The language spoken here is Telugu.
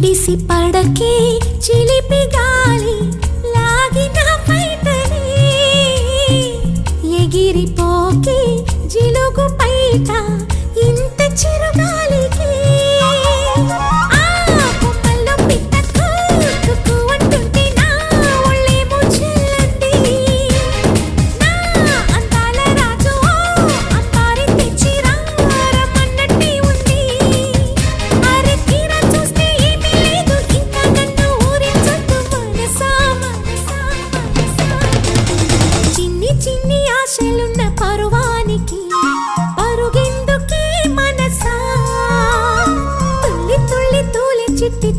ఎడిసి పడకే చిలిపి గాలి లాగిన బయటనే ఎగిరిపోకే జిలుగు పైట ఇంత చిరుగాలికి ఆశలున్న పరువానికి పరుగెందుకే మనసా తుల్లి తుల్లి తూలే చిట్టి